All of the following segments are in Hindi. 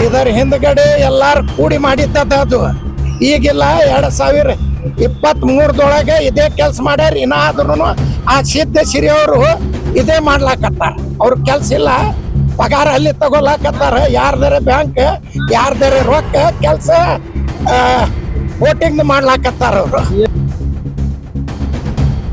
ಇದರ ಹಿಂದ್ಗಡೆ ಎಲ್ಲಾರು ಕೂಡಿ ಮಾಡಿದ್ದದ ಅದು. ಈಗಿಲ್ಲ 2023 ಇದೇ ಕೆಲಸ ಮಾಡ್ಯಾರ. ಇನ್ನಾದ್ರೂ ಆ ಸಿದ್ಧ ಸಿರಿ ಅವರು ಇದೇ ಮಾಡ್ಲಾಕತ್ತಾರ. ಅವ್ರ ಕೆಲ್ಸ ಇಲ್ಲ, ಪಗಾರ ಅಲ್ಲಿ ತಗೊಲಾಕತ್ತಾರ. ಯಾರ್ದಾರೆ ಬ್ಯಾಂಕ್, ಯಾರ್ದಾರೆ ರೊಕ್ಕ, ಕೆಲ್ಸ ವೋಟಿಂಗ್ ಮಾಡ್ಲಾಕತ್ತಾರ ಅವರು.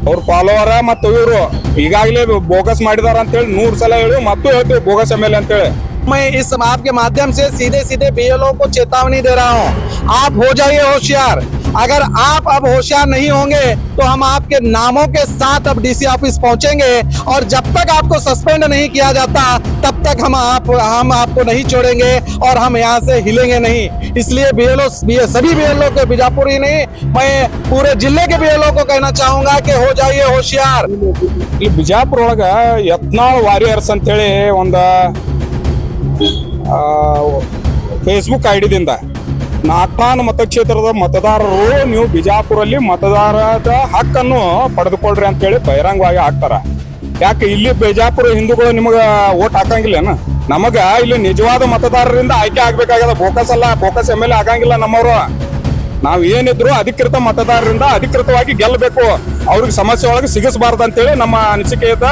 ಅವ್ರ ಫಾಲೋವರ ಮತ್ತು ಇವರು ಈಗಾಗಲೇ ಬೋಗಸ್ ಮಾಡಿದಾರ ಅಂತ ಹೇಳಿ 100 ಸಲ ಹೇಳಿ ಮತ್ತು ಹೇಳ್ತೀವಿ ಬೋಗಸ್ MLA ಅಂತ ಹೇಳಿ. मैं इस आपके माध्यम से सीधे सीधे BLO को चेतावनी दे रहा हूं, आप हो जाइए होशियार। अगर आप अब होशियार नहीं होंगे तो हम आपके नामों के साथ अब DC ऑफिस पहुंचेंगे और जब तक आपको सस्पेंड नहीं किया जाता तब तक हम आपको नहीं छोड़ेंगे और हम यहां से हिलेंगे नहीं। इसलिए सभी BLO के बीजापुर ही नहीं, मैं पूरे जिले के BLO को कहना चाहूंगा कि हो जाइए होशियार। ಇಲ್ಲಿ ಬಿಜಾಪುರ ಒಳಗ ಯತ್ನಾಳ್ ವಾರಿಯರ್ಸ್ ಅಂತ ಹೇಳಿ ಒಂದ ಫೇಸ್ಬುಕ್ ಐಡಿದಿಂದ ನಾಟಾನ್ ಮತಕ್ಷೇತ್ರದ ಮತದಾರರು ನೀವು ಬಿಜಾಪುರಲ್ಲಿ ಮತದಾರದ ಹಕ್ಕನ್ನು ಪಡೆದುಕೊಳ್ರಿ ಅಂತ ಹೇಳಿ ಬಹಿರಂಗವಾಗಿ ಹಾಕ್ತಾರ. ಯಾಕೆ ಇಲ್ಲಿ ಬಿಜಾಪುರ ಹಿಂದೂಗಳು ನಿಮಗ ಓಟ್ ಹಾಕಂಗಿಲ್ಲೇನ? ನಮಗ ಇಲ್ಲಿ ನಿಜವಾದ ಮತದಾರರಿಂದ ಆಯ್ಕೆ ಆಗ್ಬೇಕಾಗ್ಯದ. ಬೋಕಸ್ ಅಲ್ಲ, ಬೋಕಸ್ MLA ಆಗಂಗಿಲ್ಲ ನಮ್ಮವರು. ನಾವ್ ಏನಿದ್ರು ಅಧಿಕೃತ ಮತದಾರರಿಂದ ಅಧಿಕೃತವಾಗಿ ಗೆಲ್ಲಬೇಕು, ಅವ್ರಿಗೆ ಸಮಸ್ಯೆ ಒಳಗೆ ಸಿಗಿಸಬಾರ್ದು ಅಂತೇಳಿ ನಮ್ಮ ಅನಿಸಿಕೆ ಅದ.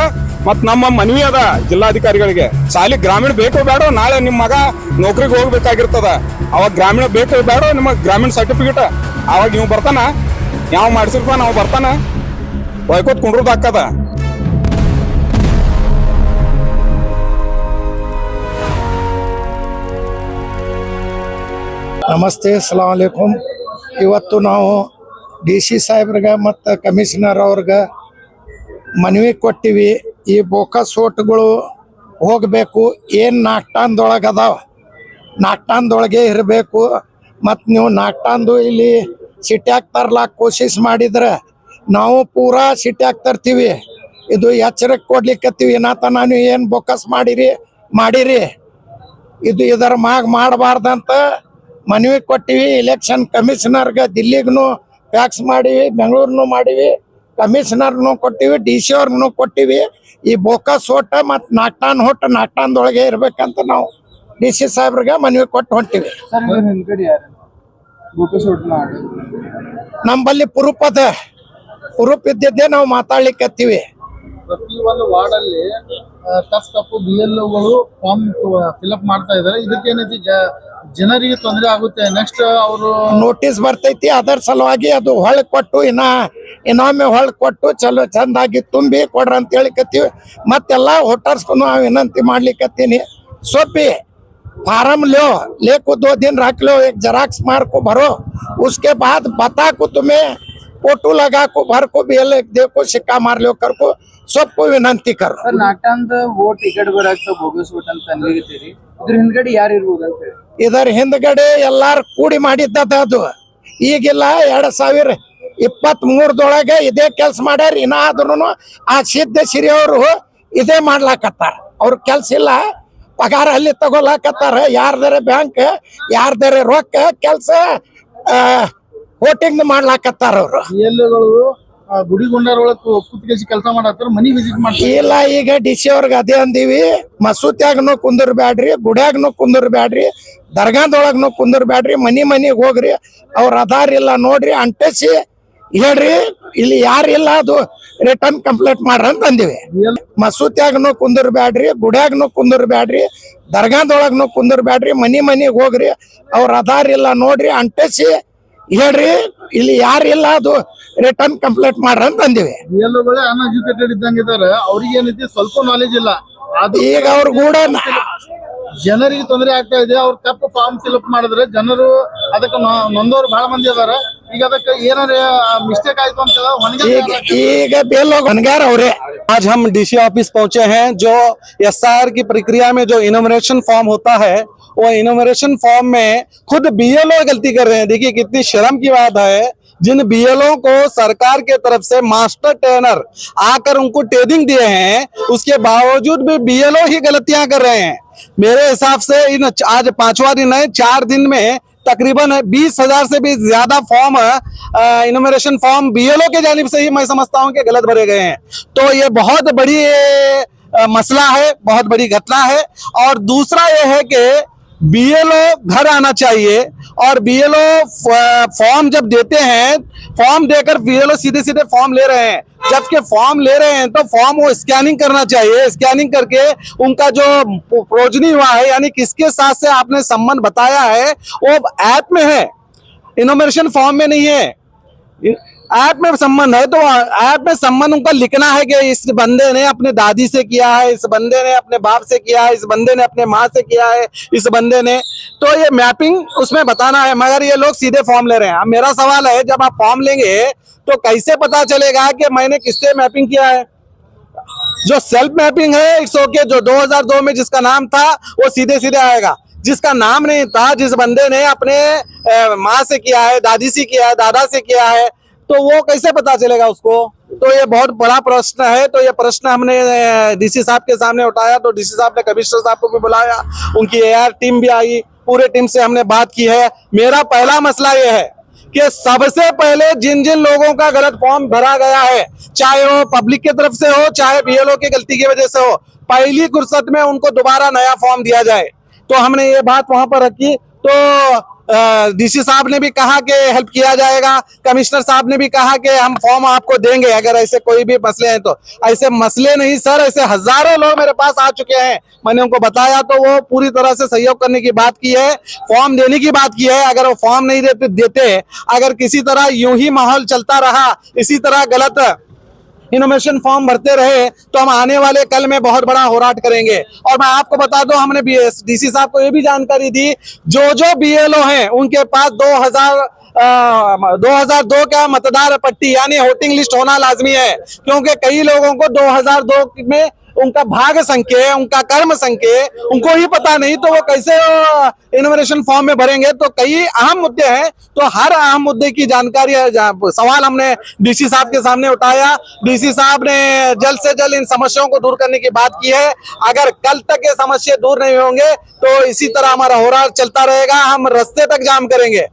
ಮತ್ ನಮ್ಮ ಮನವಿ ಅದ ಜಿಲ್ಲಾಧಿಕಾರಿಗಳಿಗೆ. ಸಾಲಿ ಗ್ರಾಮೀಣ ಬೇಕೋ ಬೇಡ, ನಾಳೆ ನಿಮ್ಮ ಮಗ ನೌಕರಿಗೆ ಹೋಗ್ಬೇಕಾಗಿರ್ತದ, ಅವಾಗ ಗ್ರಾಮೀಣ ಬೇಕೋ ಬೇಡ, ನಿಮ್ಮ ಗ್ರಾಮೀಣ ಸರ್ಟಿಫಿಕೇಟ್ ಅವಾಗ ನೀವು ಬರ್ತಾನ, ಯಾವ ಮಾಡಿಸಿರ್ತಾನ ನಾವು ಬರ್ತಾನ, ಒಯ್ಕೋತ್ ಕುಂಡ್ರದ್ ಹಾಕದ. ನಮಸ್ತೆ, ಸಲಾಂ ಅಲೈಕುಂ. ಇವತ್ತು ನಾವು DC ಸಾಹೇಬ್ರಿಗೆ ಮತ್ತು ಕಮಿಷನರ್ ಅವ್ರಿಗೆ ಮನವಿ ಕೊಟ್ಟಿವಿ. ಈ ಬೋಕಸ್ ಓಟ್ಗಳು ಹೋಗಬೇಕು. ಏನು ನಾಗ್ಟಾನ್ದೊಳಗೆ ಅದಾವ, ನಾಗ್ಟಾನ್ದೊಳಗೆ ಇರಬೇಕು. ಮತ್ತು ನೀವು ನಾಗ್ಟಾನ್ದು ಇಲ್ಲಿ ಸಿಟ್ಯಾಗ ತರ್ಲಾಕ ಕೋಶಿಸ್ ಮಾಡಿದ್ರೆ ನಾವು ಪೂರಾ ಸಿಟ್ಯಾಗ ತರ್ತೀವಿ. ಇದು ಎಚ್ಚರಿಕೆ ಕೊಡ್ಲಿಕ್ಕತ್ತೀವಿ. ಏನಾತ ನಾನು ಏನು ಬೋಕಸ್ ಮಾಡಿರಿ ಇದು ಇದರ ಮಾಡಬಾರ್ದಂತ ಮನವಿ ಕೊಟ್ಟಿವಿ. ಇಲೆಕ್ಷನ್ ಕಮಿಷನರ್ಗೆ ದಿಲ್ಲಿಗೂ ಫ್ಯಾಕ್ಸ್ ಮಾಡಿವಿ, ಬೆಂಗಳೂರಿನೂ ಮಾಡಿವಿ, ಕಮಿಷನರ್ನು ಕೊಟ್ಟಿವಿ, DC ಅವ್ರಿಗೂ ಕೊಟ್ಟಿವಿ. ಈ ಬೋಕಸ್ ಓಟ ಮತ್ತು ನಾಗ್ಟಾನ್ದೊಳಗೆ ಇರ್ಬೇಕಂತ ನಾವು DC ಸಾಹೇಬ್ರಿಗೆ ಮನವಿ ಕೊಟ್ಟು ಹೊಂಟಿವಿ. ನಮ್ಮಲ್ಲಿ ಪ್ರೂಫ್ ಅದ, ಪ್ರೂಫ್ ಇದ್ದಿದ್ದೇ ನಾವು ಮಾತಾಡ್ಲಿಕ್ಕತ್ತೀವಿ. ಪ್ರತಿ ಒಂದು ವಾರ್ಡಲ್ಲಿ ತಪ್ಪು BLOಗಳು ಫಾರ್ಮ್ ಫಿಲ್ಅಪ್ ಮಾಡ್ತಾ ಇದಾರೆ. ಇದಕ್ಕೇನೈತಿ, ಜನರಿಗೆ ತೊಂದರೆ ಆಗುತ್ತೆ. ನೆಕ್ಸ್ಟ್ ಅವರು ನೋಟಿಸ್ ಬರ್ತೈತಿ, ಅದರ ಸಲುವಾಗಿ ಅದು ಹೊಳ್ ಕೊಟ್ಟು ಇನ್ನೊಮ್ಮೆ ಹೊಳ್ ಕೊಟ್ಟು ಚಲೋ ಚಂದಾಗಿ ತುಂಬಿ ಕೊಡ್ರ ಅಂತ ಹೇಳಿಕತ್ತೀವಿ. ಮತ್ತೆಲ್ಲ ವೋಟರ್ಸ್ಗೂ ನಾವು ವಿನಂತಿ ಮಾಡ್ಲಿಕ್ಕತ್ತೀನಿ, सोपी फार्म लो, लेको 2 दिन रख लो, एक जेरॉक्स मार को भरो, उसके बाद बता को तुम्हें फोटो लगा को भर को भी देखो सिक्का मार लो कर को सबको विनंती करो. ನಾಟಂದ ವೋಟ್ ಈ ಕಡೆ ಬರಕ್ಕೆ ಬೋಗಸ್ ವೋಟ್ ಅಂತ ಅನ್ಲಿಕತ್ತೀರಿ. ಇದ್ರ ಹಿಂದ್ಗಡೆ ಯಾರು ಇರ್ಬೋದು ಅಂತ ಹೇಳಿ? ಇದರ ಹಿಂದ್ಗಡೆ ಎಲ್ಲಾರು ಕೂಡಿ ಮಾಡಿದ್ದದ ಅದು. ಈಗಿಲ್ಲ 2023 ಇದೇ ಕೆಲಸ ಮಾಡ್ಯಾರ. ಇನ್ನಾದ್ರೂ ಆ ಸಿದ್ಧ ಸಿರಿ ಅವರು ಇದೇ ಮಾಡ್ಲಾಕತ್ತಾರ. ಅವ್ರ ಕೆಲ್ಸ ಇಲ್ಲ, ಪಗಾರ ಅಲ್ಲಿ ತಗೊಲಾಕತ್ತಾರ. ಯಾರ್ದಾರೆ ಬ್ಯಾಂಕ್, ಯಾರ್ದಾರೆ ರೊಕ್ಕ, ಕೆಲ್ಸ ವೋಟಿಂಗ್ ಮಾಡ್ಲಾಕತ್ತಾರ ಅವರು. ಎಲ್ಲಗಳು ಗುಡಿ ಗುಂಡಾರೊಳಗೆ ಕೂತ್ಕೇಸಿ ಕೆಲಸ ಮಾಡತ್ತಾರ, ಮನಿ ವಿಸಿಟ್ ಮಾಡ್ತಾರೆ. ಇಲ್ಲ, ಈಗ DC ಅವ್ರಿಗೆ ಅದೇ ಅಂದೀವಿ, ಮಸೂತ್ಯಾಗನು ಕುಂದರ್ಬ್ಯಾಡ್ರಿ, ಗುಡ್ಯಾಗನು ಕುಂದರ್ಬ್ಯಾಡ್ರಿ, ದರ್ಗಾದೊಳಗನು ಕುಂದರ್ಬ್ಯಾಡ್ರಿ, ಮನಿಗೆ ಹೋಗ್ರಿ, ಅವ್ರ ಆಧಾರ್ ಇಲ್ಲ ನೋಡ್ರಿ, ಅಂಟಿಸಿ ಹೇಳ್ರಿ, ಇಲ್ಲಿ ಯಾರಿಲ್ಲ ಅದು ರಿಟರ್ನ್ ಕಂಪ್ಲೇಂಟ್ ಮಾಡ್ರಿ ಅಂತ ಅಂದಿವಿ. ಮಸೂತ್ಯಾಗನು ಕುಂದರ್ಬ್ಯಾಡ್ರಿ, ಗುಡ್ಯಾಗನು ಕುಂದರ್ಬ್ಯಾಡ್ರಿ, ದರ್ಗಾದೊಳಗನು ಕುಂದರ್ಬ್ಯಾಡ್ರಿ, ಮನಿಗೆ ಹೋಗ್ರಿ, ಅವ್ರ ಆಧಾರ್ ಇಲ್ಲ ನೋಡ್ರಿ, ಅಂಟಿಸಿ ಹೇಳ್ರಿ, ಇಲ್ಲಿ ಯಾರಿಲ್ಲ ಅದು ರಿಟರ್ನ್ ಕಂಪ್ಲೇಂಟ್ ಮಾಡ್ರಿ ಅಂತ ಅಂದಿವಿ. ಎಲ್ಲಗಳೇ ಅನ್ಎಜುಕೇಟೆಡ್ ಇದ್ದಂಗಿದ್ದಾರೆ, ಅವ್ರಿಗೆ ಏನೈತಿ ಸ್ವಲ್ಪ ನಾಲೆಜ್ ಇಲ್ಲ. ಈಗ ಅವ್ರ ಕೂಡ ಜನರಿಗೆ ತೊಂದರೆ ಆಗ್ತಾ ಇದೆ. ಅವ್ರು ತಪ್ಪು ಫಾರ್ಮ್ ಫಿಲ್ಅಪ್ ಮಾಡಿದ್ರೆ ಜನರು ಅದಕ್ಕೆ ನೊಂದವ್ರು ಬಹಳ ಮಂದಿ ಅದಾರ. ಈಗ ಅದಕ್ಕೆ ಏನಾರ ಮಿಸ್ಟೇಕ್ ಆಯ್ತು ಅಂತ ಈಗ ಬೇಲ್ ಹೊಣಗಾರ ಅವ್ರೆ. आज हम DC ऑफिस पहुंचे हैं। जो SR की प्रक्रिया में जो इनोमिनेशन फॉर्म होता है, वो इनोमिनेशन फॉर्म में खुद BLO गलती कर रहे हैं। देखिए कितनी शर्म की बात है, जिन BLO को सरकार के तरफ से मास्टर ट्रेनर आकर उनको ट्रेनिंग दिए हैं, उसके बावजूद भी BLO ही गलतियां कर रहे हैं। मेरे हिसाब से इन आज 5वां दिन है, 4 दिन में तकरीबन 20,000 से भी ज्यादा फॉर्म इनोमिनेशन फॉर्म BLO के जानिब से ही मैं समझता हूं कि गलत भरे गए हैं। तो ये बहुत बड़ी मसला है, बहुत बड़ी घटना है। और दूसरा ये है कि बीएलओ घर आना चाहिए और बीएलओ फॉर्म जब देते हैं, फॉर्म देकर बीएलओ सीधे सीधे फॉर्म ले रहे हैं, जबकि फॉर्म ले रहे हैं तो फॉर्म वो स्कैनिंग करना चाहिए। स्कैनिंग करके उनका जो प्रोजनी हुआ है, यानी किसके साथ से आपने संबंध बताया है, वो ऐप में है, इनोमिनेशन फॉर्म में नहीं है। ऐप में संबंध है तो ऐप में संबंध उनका लिखना है कि इस बंदे ने अपने दादी से किया है, इस बंदे ने अपने बाप से किया है, इस बंदे ने अपने माँ से किया है, इस बंदे ने, तो ये मैपिंग उसमें बताना है। मगर ये लोग सीधे फॉर्म ले रहे हैं। अब मेरा सवाल है, जब आप फॉर्म लेंगे तो कैसे पता चलेगा कि मैंने किससे मैपिंग किया है? जो सेल्फ मैपिंग है इट्स ओके, जो 2002 में जिसका नाम था वो सीधे सीधे आएगा। जिसका नाम नहीं था, जिस बंदे ने अपने माँ से किया है, दादी से किया है, दादा से किया है, तो वो कैसे पता चलेगा उसको? तो ये बहुत बड़ा प्रश्न है। तो ये प्रश्न हमने डीसी साहब के सामने उठाया, तो डीसी साहब ने कमिश्नर साहब को भी बुलाया, उनकी एआर टीम भी आई, पूरे टीम से हमने बात की है। मेरा पहला मसला ये है कि सबसे पहले जिन जिन लोगों का गलत फॉर्म भरा गया है, चाहे वो पब्लिक की तरफ से हो, चाहे बीएलओ की गलती की वजह से हो, पहली फुर्सत में उनको दोबारा नया फॉर्म दिया जाए। तो हमने ये बात वहां पर रखी। तो डीसी साहब ने भी कहा कि हेल्प किया जाएगा, कमिश्नर साहब ने भी कहा कि हम फॉर्म आपको देंगे अगर ऐसे कोई भी मसले हैं तो। ऐसे मसले नहीं सर, ऐसे हजारों लोग मेरे पास आ चुके हैं, मैंने उनको बताया तो वो पूरी तरह से सहयोग करने की बात की है, फॉर्म देने की बात की है। अगर वो फॉर्म नहीं देते, अगर किसी तरह यूं ही माहौल चलता रहा, इसी तरह गलत इनोवेशन फॉर्म भरते रहे, तो हम आने वाले कल में बहुत बड़ा होराट करेंगे। और मैं आपको बता दूं, हमने डीसी साहब को ये भी जानकारी दी, जो बीएलओ हैं उनके पास 2002 का मतदार पट्टी यानी वोटिंग लिस्ट होना लाजमी है, क्योंकि कई लोगों को 2002 में उनका भाग्य संख्या, उनका कर्म संख्या उनको ही पता नहीं, तो वो कैसे इनोमिनेशन फॉर्म में भरेंगे? तो कई अहम मुद्दे हैं, तो हर अहम मुद्दे की जानकारी सवाल हमने डीसी साहब के सामने उठाया। डीसी साहब ने जल्द से जल्द इन समस्याओं को दूर करने की बात की है। अगर कल तक ये समस्या दूर नहीं होंगे तो इसी तरह हमारा होराट चलता रहेगा, हम रास्ते तक जाम करेंगे,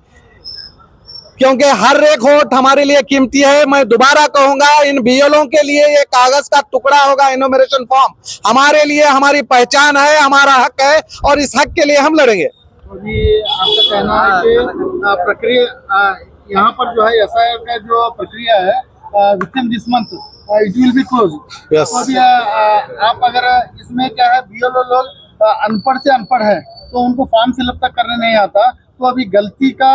क्योंकि हर एक वोट हमारे लिए कीमती है। मैं दोबारा कहूंगा, इन बीएलओ के लिए ये कागज का टुकड़ा होगा इनोमिनेशन फॉर्म, हमारे लिए हमारी पहचान है, हमारा हक है, और इस हक के लिए हम लड़ेंगे। अभी आपका कहना है कि प्रक्रिया यहाँ पर जो है एसआईआर का जो प्रक्रिया है with in this month it will be close. Yes. तो अभी आप अगर इसमें क्या है, बीएलओ लोग अनपढ़ से अनपढ़ है तो उनको फॉर्म फिलअप तक करने नहीं आता, तो अभी गलती का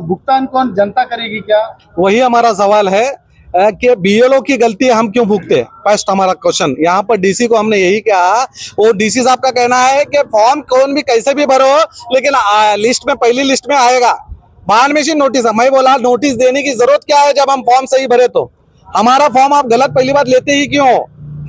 भुगतान कौन, जनता करेगी क्या? वही हमारा सवाल है कि बीएलओ की गलती हम क्यों भुगते? फर्स्ट हमारा क्वेश्चन यहाँ पर डीसी को हमने यही कहा, वो डीसी साहब का कहना है कि फॉर्म कौन भी कैसे भी भरो, लेकिन लिस्ट में, पहली लिस्ट में आएगा, बाद में नोटिस। मैं बोला नोटिस देने की जरूरत क्या है जब हम फॉर्म सही भरे? तो हमारा फॉर्म आप गलत पहली बार लेते ही क्यों?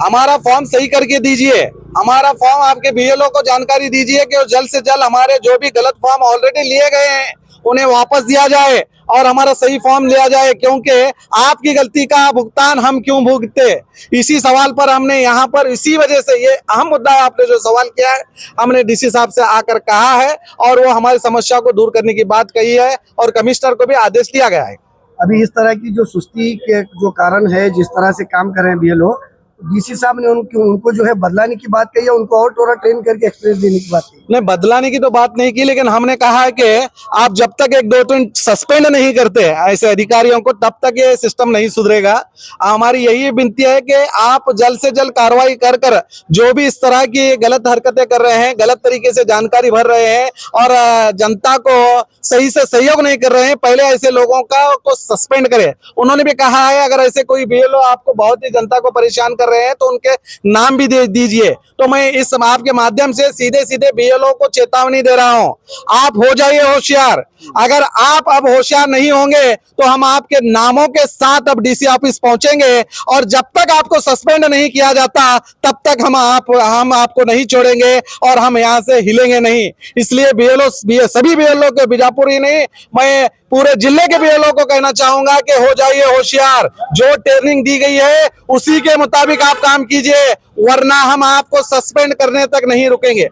हमारा फॉर्म सही करके दीजिए, हमारा फॉर्म आपके बीएलओ को जानकारी दीजिए कि जल्द से जल्द हमारे जो भी गलत फॉर्म ऑलरेडी लिए गए हैं उन्हें वापस दिया जाए और हमारा सही फॉर्म लिया जाए, क्योंकि आपकी गलती का भुगतान हम क्यों भुगते? इसी सवाल पर हमने यहाँ पर, इसी वजह से ये अहम मुद्दा है, आपने जो सवाल किया है, हमने डीसी साहब से आकर कहा है और वो हमारी समस्या को दूर करने की बात कही है और कमिश्नर को भी आदेश दिया गया है। अभी इस तरह की जो सुस्ती के जो कारण है, जिस तरह से काम कर रहे हैं बीएलओ, डीसी साहब ने उनको जो है बदलाने की बात कही है, उनको और थोड़ा ट्रेन करके एक्सपीरियंस देने की बात कही। नहीं, बदलाने की तो बात नहीं की, लेकिन हमने कहा है कि आप जब तक 1-2 दिन सस्पेंड नहीं करते ऐसे अधिकारियों को, तब तक ये सिस्टम नहीं सुधरेगा। हमारी यही विनती है कि आप जल्द से जल्द कार्रवाई कर जो भी इस तरह की गलत हरकतें कर रहे हैं, गलत तरीके से जानकारी भर रहे हैं और जनता को सही से सहयोग नहीं कर रहे हैं, पहले ऐसे लोगों को सस्पेंड करें। उन्होंने भी कहा है अगर ऐसे कोई बीएलओ आपको बहुत ही जनता को परेशान कर रहे हैं तो उनके नाम भी दे दीजिए। तो मैं इस आपके माध्यम से सीधे सीधे बीएलओ को चेतावनी दे रहा हूं, आप हो जाइए होशियार। अगर आप अब होशियार नहीं होंगे तो हम आपके नामों के साथ अब डीसी ऑफिस पहुंचेंगे और जब तक आपको सस्पेंड नहीं किया जाता तब तक हम आपको नहीं छोड़ेंगे और हम यहां से हिलेंगे नहीं। इसलिए बीएलओ, सभी बीएलओ के, बीजापुर ही नहीं, मैं पूरे जिले के बीएलओ को कहना चाहूंगा कि हो जाइए होशियार। जो ट्रेनिंग दी गई है उसी के मुताबिक आप काम कीजिए, वरना हम आपको सस्पेंड करने तक नहीं रुकेंगे।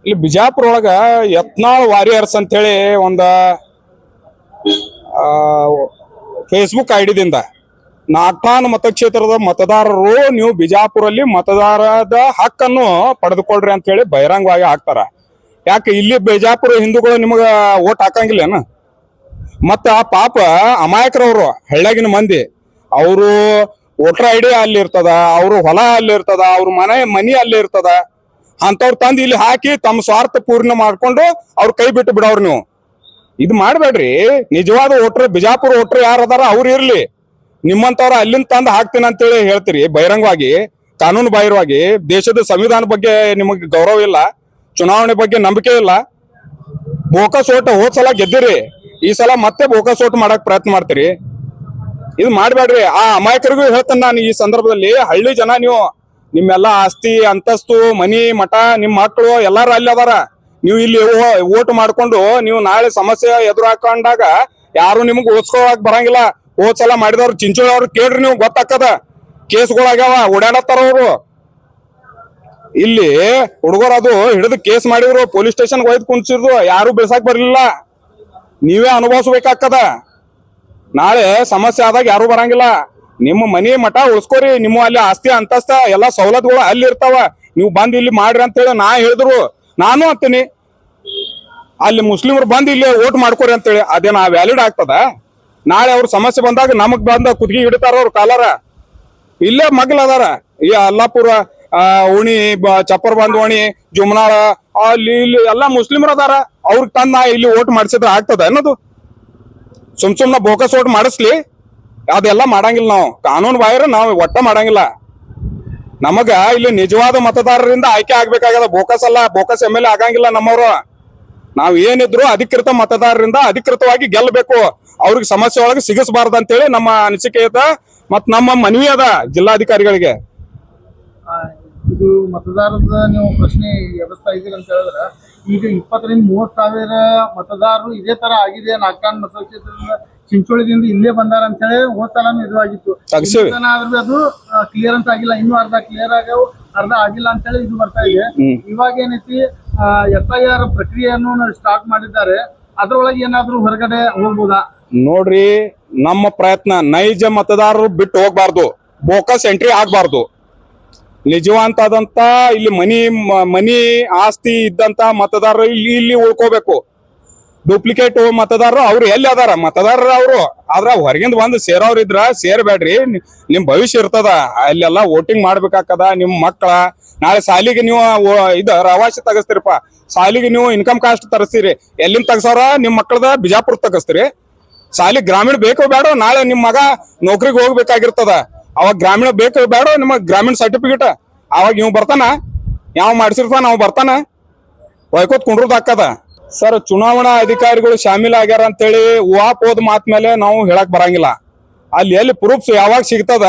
ಇಲ್ಲಿ ಬಿಜಾಪುರ ಒಳಗ ಯತ್ನಾಳ್ ವಾರಿಯರ್ಸ್ ಅಂತ ಹೇಳಿ ಒಂದು ಫೇಸ್ಬುಕ್ ಐಡಿದಿಂದ ನಾಟಾನ್ ಮತಕ್ಷೇತ್ರದ ಮತದಾರರು ನೀವು ಬಿಜಾಪುರಲ್ಲಿ ಮತದಾರದ ಹಕ್ಕನ್ನು ಪಡೆದುಕೊಳ್ಳ್ರಿ ಅಂತ ಹೇಳಿ ಬಹಿರಂಗವಾಗಿ ಹಾಕ್ತಾರ. ಯಾಕೆ ಇಲ್ಲಿ ಬಿಜಾಪುರ ಹಿಂದೂಗಳು ನಿಮಗ ಓಟ್ ಹಾಕಂಗಿಲ್ಲೇನ? ಮತ್ತ ಆ ಪಾಪ ಅಮಾಯಕರವ್ರು ಹಳ್ಳ್ಯಾಗಿನ ಮಂದಿ, ಅವರು ವೋಟರ್ ಐಡಿ ಅಲ್ಲಿ ಇರ್ತದ, ಅವ್ರ ಹೊಲ ಅಲ್ಲಿ ಇರ್ತದ, ಅವ್ರ ಮನಿ ಅಲ್ಲಿ ಇರ್ತದ, ಅಂತವ್ರ ತಂದು ಇಲ್ಲಿ ಹಾಕಿ ತಮ್ಮ ಸ್ವಾರ್ಥ ಪೂರ್ಣ ಮಾಡ್ಕೊಂಡು ಅವ್ರ ಕೈ ಬಿಟ್ಟು ಬಿಡವ್ರ ನೀವು. ಇದು ಮಾಡ್ಬೇಡ್ರಿ. ನಿಜವಾದ ವೋಟರ್ ಬಿಜಾಪುರ ವೋಟರ್ ಯಾರು ಅದಾರ ಅವ್ರು ಇರ್ಲಿ, ನಿಮ್ಮಂತವ್ರ ಅಲ್ಲಿಂದ ತಂದು ಹಾಕ್ತೀನಿ ಅಂತೇಳಿ ಹೇಳ್ತೀರಿ ಬಹಿರಂಗವಾಗಿ, ಕಾನೂನು ಬಾಹಿರವಾಗಿ. ದೇಶದ ಸಂವಿಧಾನ ಬಗ್ಗೆ ನಿಮಗೆ ಗೌರವ ಇಲ್ಲ, ಚುನಾವಣೆ ಬಗ್ಗೆ ನಂಬಿಕೆ ಇಲ್ಲ. ಬೋಕಸ್ ಓಟ್ ಹೋದ್ ಸಲ ಗೆದ್ದಿರಿ, ಈ ಸಲ ಮತ್ತೆ ಬೋಕಸ್ ಓಟ್ ಮಾಡಕ್ ಪ್ರಯತ್ನ ಮಾಡ್ತೀರಿ. ಇದು ಮಾಡ್ಬೇಡ್ರಿ. ಆ ಅಮಾಯಕರಿಗೂ ಹೇಳ್ತೇನೆ ನಾನು ಈ ಸಂದರ್ಭದಲ್ಲಿ, ಹಳ್ಳಿ ಜನ ನೀವು, ನಿಮ್ಮೆಲ್ಲ ಆಸ್ತಿ ಅಂತಸ್ತು ಮನಿ ಮಠ ನಿಮ್ಮ ಮಕ್ಕಳು ಎಲ್ಲಾರು ಅಲ್ಲಿ ಅದಾರ. ನೀವು ಇಲ್ಲಿ ಓಟ್ ಮಾಡ್ಕೊಂಡು ನೀವು ನಾಳೆ ಸಮಸ್ಯೆ ಎದುರು ಹಾಕೊಂಡಾಗ ಯಾರು ನಿಮ್ಗೆ ಓದ್ಸ್ಕೊಳಕ್ ಬರಂಗಿಲ್ಲ. ಹೋದ್ ಸಲ ಮಾಡಿದವ್ರು ಚಿಂಚೋಳಿ ಅವ್ರು ಕೇಳ್ರಿ, ನೀವು ಗೊತ್ತಾಕದ. ಕೇಸ್ಗಳಾಗ್ಯಾವ, ಓಡಾಡತ್ತಾರ ಅವರು. ಇಲ್ಲಿ ಹುಡುಗರು ಅದು ಹಿಡಿದು ಕೇಸ್ ಮಾಡಿದ್ರು, ಪೊಲೀಸ್ ಸ್ಟೇಷನ್ ಒಯ್ದು ಕುಂಚಿದ್ರು, ಯಾರು ಬಿಳ್ಸಾಕ್ ಬರ್ಲಿಲ್ಲ. ನೀವೇ ಅನುಭವಿಸ್ಬೇಕಾಗ್ತದ. ನಾಳೆ ಸಮಸ್ಯೆ ಆದಾಗ ಯಾರು ಬರಂಗಿಲ್ಲ. ನಿಮ್ಮ ಮನಿ ಮಠ ಉಳಿಸ್ಕೋರಿ, ನಿಮ್ಮ ಅಲ್ಲಿ ಆಸ್ತಿ ಅಂತಸ್ತ ಎಲ್ಲಾ ಸವಲತ್ತುಗಳು ಅಲ್ಲಿ ಇರ್ತಾವ. ನೀವು ಬಂದ್ ಇಲ್ಲಿ ಮಾಡ್ರಿ ಅಂತೇಳಿ ನಾ ಹೇಳಿದ್ರು, ನಾನು ಅಂತೀನಿ. ಅಲ್ಲಿ ಮುಸ್ಲಿಮರು ಬಂದ್ ಇಲ್ಲಿ ಓಟ್ ಮಾಡ್ಕೋರಿ ಅಂತೇಳಿ ಅದೇನ ವ್ಯಾಲಿಡ್ ಆಗ್ತದ? ನಾಳೆ ಅವ್ರ ಸಮಸ್ಯೆ ಬಂದಾಗ ನಮಗ್ ಬಂದ ಕುದ್ಗಿ ಹಿಡಿತಾರ ಅವ್ರ ಕಾಲಾರ. ಇಲ್ಲೇ ಮಗ್ಲ ಅದಾರ, ಈ ಅಲ್ಲಾಪುರ ಓಣಿ, ಚಪ್ಪರ್ ಬಂದ್ ಓಣಿ, ಜುಮ್ನಾಳ, ಅಲ್ಲಿ ಇಲ್ಲಿ ಎಲ್ಲಾ ಮುಸ್ಲಿಮರು ಅದಾರ. ಅವ್ರಿಗೆ ತಂದ್ ನಾ ಇಲ್ಲಿ ಓಟ್ ಮಾಡಿಸಿದ್ರೆ ಆಗ್ತದ ಅನ್ನೋದು? ಸುಮ್ನ ಬೋಕಸ್ ಓಟ್ ಮಾಡಿಸ್ಲಿ, ಅದೆಲ್ಲ ಮಾಡಂಗಿಲ್ಲ. ನಾವು ಕಾನೂನು ಬಾಹಿರ ನಾವು ಒಟ್ಟ ಮಾಡಂಗಿಲ್ಲ. ನಮಗ ಇಲ್ಲಿ ನಿಜವಾದ ಮತದಾರರಿಂದ ಆಯ್ಕೆ ಆಗ್ಬೇಕಾಗ್ಯದ, ಬೋಕಸ್ ಅಲ್ಲ. ಬೋಕಸ್ MLA ಆಗಂಗಿಲ್ಲ ನಮ್ಮವ್ರು. ನಾವ್ ಏನಿದ್ರು ಅಧಿಕೃತ ಮತದಾರರಿಂದ ಅಧಿಕೃತವಾಗಿ ಗೆಲ್ಲಬೇಕು, ಅವ್ರಿಗೆ ಸಮಸ್ಯೆ ಒಳಗೆ ಸಿಗಿಸಬಾರ್ದು ಅಂತೇಳಿ ನಮ್ಮ ಅನಿಸಿಕೆ ಅದ, ಮತ್ ನಮ್ಮ ಮನವಿ ಅದ ಜಿಲ್ಲಾಧಿಕಾರಿಗಳಿಗೆ. ಇದು ಮತದಾರರ ನೀವು ಪ್ರಶ್ನೆ ಎದುರಿಸ್ತಾ ಇದ್ದೀರಿ ಅಂತ ಹೇಳಿದ್ರೆ, ಈಗ 20 ರಿಂದ 30 ಸಾವಿರ ಮತದಾರರು ಇದೇ ತರ ಆಗಿದೆ. ನಾಗಠಾಣ ಮತಕ್ಷೇತ್ರದಿಂದ ಚಿಂಚೋಳಿದಿಂದ ಇಲ್ಲೇ ಬಂದಾರ ಅಂತ ಹೇಳಿ ಹೋದ ಸಲನೂ ಇದು ಆಗಿತ್ತು. ಅದು ಕ್ಲಿಯರೆನ್ಸ್ ಆಗಿಲ್ಲ, ಇನ್ನೂ ಅರ್ಧ ಕ್ಲಿಯರ್ ಆಗ್ಯಾವ, ಅರ್ಧ ಆಗಿಲ್ಲ ಅಂತ ಹೇಳಿ ಇದು ಬರ್ತಾ ಇದೆ. ಇವಾಗ ಏನೈತಿ, FIR ಪ್ರಕ್ರಿಯೆಯನ್ನು ಸ್ಟಾರ್ಟ್ ಮಾಡಿದ್ದಾರೆ. ಅದ್ರೊಳಗೆ ಏನಾದ್ರು ಹೊರಗಡೆ ಹೋಗ್ಬೋದಾ? ನೋಡ್ರಿ, ನಮ್ಮ ಪ್ರಯತ್ನ ನೈಜ ಮತದಾರರು ಬಿಟ್ಟು ಹೋಗ್ಬಾರ್ದು, ಬೋಕಸ್ ಎಂಟ್ರಿ ಆಗ್ಬಾರ್ದು. ನಿಜವಂತಾದಂತ ಇಲ್ಲಿ ಮನಿ ಆಸ್ತಿ ಇದ್ದಂತ ಮತದಾರರು ಇಲ್ಲಿ ಉಳ್ಕೋಬೇಕು. ಡೂಪ್ಲಿಕೇಟ್ ಮತದಾರರು ಅವ್ರು ಎಲ್ಲಿ ಅದಾರ ಮತದಾರರು ಅವರು, ಆದ್ರ ಹೊರಗಿಂದ ಬಂದು ಸೇರೋರು ಇದ್ರ ಸೇರ್ಬೇಡ್ರಿ. ನಿಮ್ ಭವಿಷ್ಯ ಇರ್ತದ, ಅಲ್ಲೆಲ್ಲ ವೋಟಿಂಗ್ ಮಾಡ್ಬೇಕಾಗ್ತದ. ನಿಮ್ ಮಕ್ಕಳ ನಾಳೆ ಸಾಲಿಗೆ ನೀವು ರವಾಸಿ ತಗಸ್ತೀರಪ್ಪ, ಸಾಲಿಗೆ ನೀವು ಇನ್ಕಮ್ ಕಾಸ್ಟ್ ತರಿಸ್ತೀರಿ, ಎಲ್ಲಿಂದ ತಗಸವ್ರ? ನಿಮ್ ಮಕ್ಕಳದ ಬಿಜಾಪುರ ತಗಸ್ತೀರಿ. ಸಾಲಿ ಗ್ರಾಮೀಣ ಬೇಕೋ ಬೇಡ? ನಾಳೆ ನಿಮ್ ಮಗ ನೌಕರಿಗೆ ಹೋಗ್ಬೇಕಾಗಿರ್ತದ, ಅವಾಗ ಗ್ರಾಮೀಣ ಬೇಕೋ ಬೇಡ? ನಿಮ್ಮ ಗ್ರಾಮೀಣ ಸರ್ಟಿಫಿಕೇಟ್ ಅವಾಗ ಇವ್ ಬರ್ತಾನ, ಯಾವ ಮಾಡ್ಸಿರ್ತಾನ ನಾವು ಬರ್ತಾನ, ಒಯ್ಕೋತ್ ಕುಂಡ್ರದ್ ಹಾಕದ. ಸರ್, ಚುನಾವಣಾ ಅಧಿಕಾರಿಗಳು ಶಾಮೀಲ್ ಆಗ್ಯಾರ ಅಂತೇಳಿ ಹೋದ್ ಮಾತ್ ಮೇಲೆ ನಾವು ಹೇಳಕ್ ಬರಂಗಿಲ್ಲ. ಅಲ್ಲಿ ಎಲ್ಲಿ ಪ್ರೂಫ್ಸ್ ಯಾವಾಗ ಸಿಗ್ತದ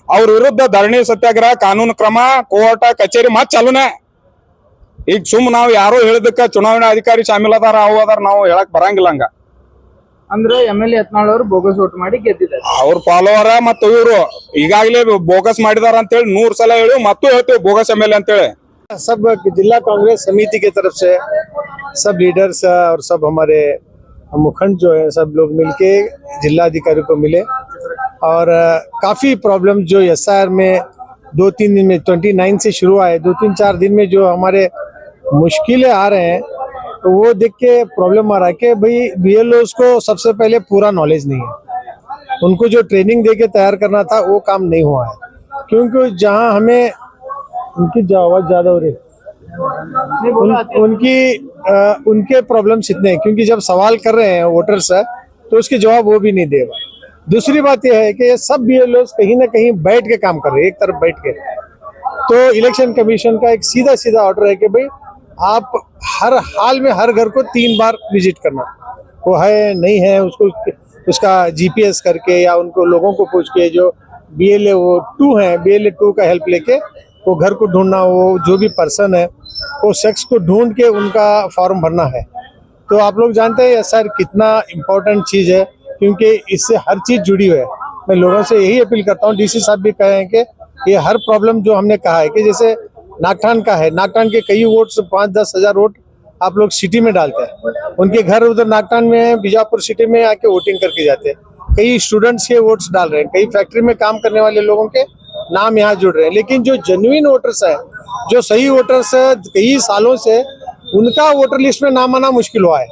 ಅವ್ರ ವಿರುದ್ಧ ಧರಣಿ ಸತ್ಯಾಗ್ರಹ, ಕಾನೂನು ಕ್ರಮ, ಕೋರ್ಟ ಕಚೇರಿ ಮತ್ ಚಾಲೂನೆ. ಈಗ ನಾವು ಯಾರು ಹೇಳಿದಕ್ಕ ಚುನಾವಣಾ ಅಧಿಕಾರಿ ಶಾಮೀಲ್ ಅದಾರ ಅವು ಅದಾರ ನಾವು ಹೇಳಕ್ ಬರಂಗಿಲ್ಲ. ಹಂಗ ಅಂದ್ರೆ MLA ಯತ್ನಾಳ್ ಅವರು ಬೋಗಸ್ ವೋಟ್ ಮಾಡಿ ಗೆದ್ದಿದ್ದಾರೆ. ಅವ್ರ ಫಾಲೋವರ ಮತ್ತು ಇವರು ಈಗಾಗಲೇ ಬೋಗಸ್ ಮಾಡಿದಾರ ಅಂತೇಳಿ 100 ಸಲ ಹೇಳಿ ಮತ್ತು ಹೇಳ್ತೀವಿ ಬೋಗಸ್ MLA ಅಂತೇಳಿ. सब जिला कांग्रेस समिति की तरफ से सब लीडर्स और सब हमारे मुखंड जो है सब लोग मिलके जिलाधिकारी को मिले और काफ़ी प्रॉब्लम जो SIR में 2-3 दिन में 29 से शुरू आए, 2-3-4 दिन में जो हमारे मुश्किलें आ रहे हैं, तो वो देख के प्रॉब्लम आ रहा है कि भाई BLOs को सबसे पहले पूरा नॉलेज नहीं है. उनको जो ट्रेनिंग दे के तैयार करना था वो काम नहीं हुआ है, क्योंकि जहाँ हमें उनकी आवाज ज्यादा हो रही है, उनके प्रॉब्लम्स इतने हैं, क्योंकि जब सवाल कर रहे हैं वोटर्स तो उसके जवाब वो भी नहीं दे रहे. दूसरी बात यह है कि ये सब BLOs कहीं ना कहीं बैठ के काम कर रहे हैं, एक तरफ बैठ के. तो इलेक्शन कमीशन का एक सीधा ऑर्डर है कि भाई आप हर हाल में हर घर को 3 बार विजिट करना, वो है नहीं है उसको उसका GPS करके या उनको लोगों को पूछ के, जो BLA वो 2 है, BLA 2 का हेल्प लेके वो घर को ढूंढना, वो जो भी पर्सन है वो शख्स को ढूंढ के उनका फॉर्म भरना है. तो आप लोग जानते हैं SIR कितना इम्पोर्टेंट चीज़ है, क्योंकि इससे हर चीज़ जुड़ी हुई है. मैं लोगों से यही अपील करता हूँ, DC साहब भी कहे हैं कि ये हर प्रॉब्लम जो हमने कहा है कि जैसे नागठान का है, नागठान के कई वोट्स 5-10 हज़ार वोट आप लोग सिटी में डालते हैं, उनके घर उधर नागठान में है, बीजापुर सिटी में आके वोटिंग करके जाते हैं. कई स्टूडेंट्स के वोट्स डाल रहे हैं, कई फैक्ट्री में काम करने वाले लोगों के नाम यहाँ जुड़ रहे हैं. लेकिन जो जेन्युइन वोटर्स है, जो सही वोटर्स है, कई सालों से उनका वोटर लिस्ट में नाम आना मुश्किल हुआ है।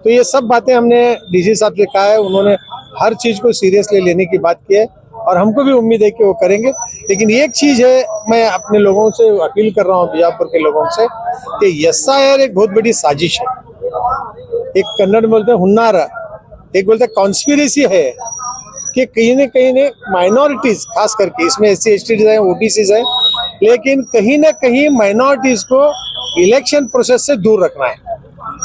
तो ये सब बातें हमने डीसी साहब से कहा है, उन्होंने हर चीज़ को सीरियसली लेने की बात की है और हमको भी उम्मीद है कि वो करेंगे। लेकिन एक चीज़ है, मैं अपने लोगों से अपील कर रहा हूँ, बीजापुर के लोगों से, कि एसआईआर एक बहुत बड़ी साजिश है। एक कन्नड़ में बोलते हैं हुन्नारा, एक बोलते हैं कॉन्स्पिरेसी है कि कहीं न माइनॉरिटीज, खास करके इसमें SC ST है, OBCs है, लेकिन कहीं ना कहीं माइनॉरिटीज को इलेक्शन प्रोसेस से दूर रखना है,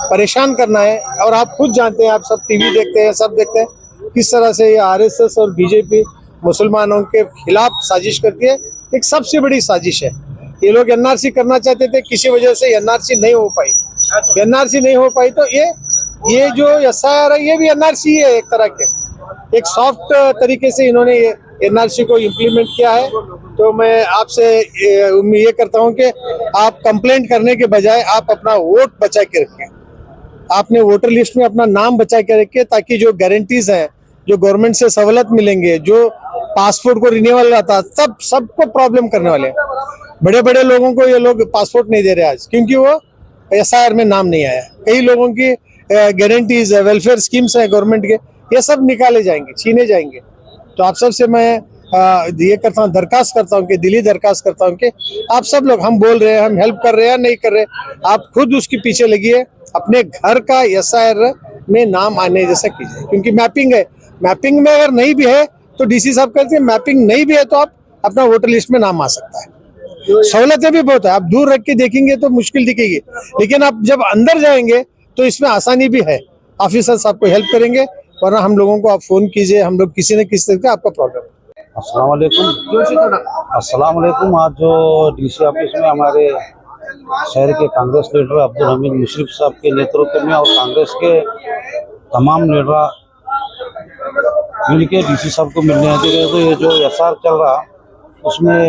परेशान करना है। और आप खुद जानते हैं, आप सब टीवी देखते हैं, सब देखते हैं किस तरह से ये RSS और बीजेपी मुसलमानों के खिलाफ साजिश करती है। एक सबसे बड़ी साजिश है। ये लोग NRC करना चाहते थे, किसी वजह से NRC नहीं हो पाई। NRC नहीं हो पाई तो ये जो SIR है ये भी NRC है एक तरह के। एक सॉफ्ट तरीके से इन्होंने ये NRC को इम्प्लीमेंट किया है। तो मैं आपसे ये करता हूं कि आप कंप्लेंट करने के बजाय आप अपना वोट बचा के रखें, आपने वोटर लिस्ट में अपना नाम बचा के रखें, ताकि जो गारंटीज हैं, जो गवर्नमेंट से सहूलत मिलेंगे, जो पासपोर्ट को रिन्यूअल रहता, सबको प्रॉब्लम करने वाले हैं। बड़े बड़े लोगों को ये लोग पासपोर्ट नहीं दे रहे आज, क्योंकि वो SIR में नाम नहीं आया। कई लोगों की गारंटीज, वेलफेयर स्कीम्स हैं गवर्नमेंट के, ये सब निकाले जाएंगे, छीने जाएंगे। तो आप सबसे मैं ये करता हूँ, दरखास्त करता हूँ कि दिली दरखास्त करता हूँ कि आप सब लोग, हम बोल रहे हैं, हम हेल्प कर रहे हैं, नहीं कर रहे, आप खुद उसके पीछे लगिए, अपने घर का SIR में नाम आने जैसा कीजिए। क्योंकि मैपिंग है, मैपिंग में अगर नहीं भी है तो DC साहब कहते हैं मैपिंग नहीं भी है तो आप अपना वोटर लिस्ट में नाम आ सकता है। सहूलतें भी बहुत है, आप दूर रख के देखेंगे तो मुश्किल दिखेगी, लेकिन आप जब अंदर जाएंगे तो इसमें आसानी भी है। ऑफिसर्स आपको हेल्प करेंगे, वरना हम लोगों को आप फोन कीजिए, हम लोग किसी न किसी तरह का आपका प्रॉब्लम। अस्सलाम वालेकुम। आज जो DC ऑफिस में हमारे शहर के कांग्रेस लीडर अब्दुल हमीद मुशर्रफ साहब के नेतृत्व में और कांग्रेस के तमाम लीडर मिलके DC साहब को मिलने आते थे। तो ये जो SR चल रहा, उसमें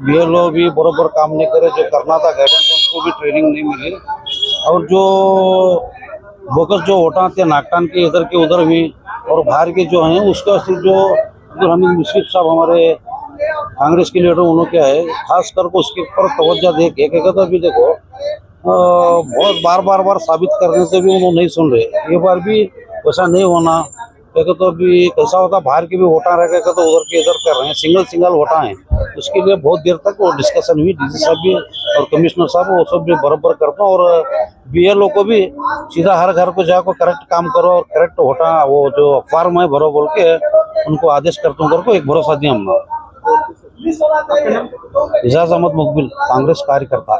BLO भी बराबर काम नहीं करे, जो करना था गाइडेंस उनको भी ट्रेनिंग नहीं मिली, और जो बोकस जो वोटा थे नागटान के इधर के उधर भी और बाहर के जो हैं, उसका सिर्फ जो अब्दुल हमीद मुशर्रफ साहब हमारे कांग्रेस के लीडर उन्होंने क्या है, खास करके उसके ऊपर तवज्जो दे के तो अभी देखो बहुत बार साबित करने से भी उन्होंने नहीं सुन रहे। ये बार भी वैसा नहीं होना, तो अभी कैसा होता, बाहर के भी वोटा रह गए तो उधर के इधर कर रहे हैं, सिंगल वोटा हैं। उसके लिए बहुत देर तक वो डिस्कशन हुई, DC साहब भी और कमिश्नर साहब वो सब भी बराबर करता हूँ। और BLO को भी सीधा हर घर को जाकर करेक्ट काम करो और करेक्ट वोटा वो जो फॉर्म है भरो बोल के उनको आदेश करता हूँ करके एक भरोसा दिया हमने। इजाज अहमद मुकबिल, कांग्रेस कार्यकर्ता।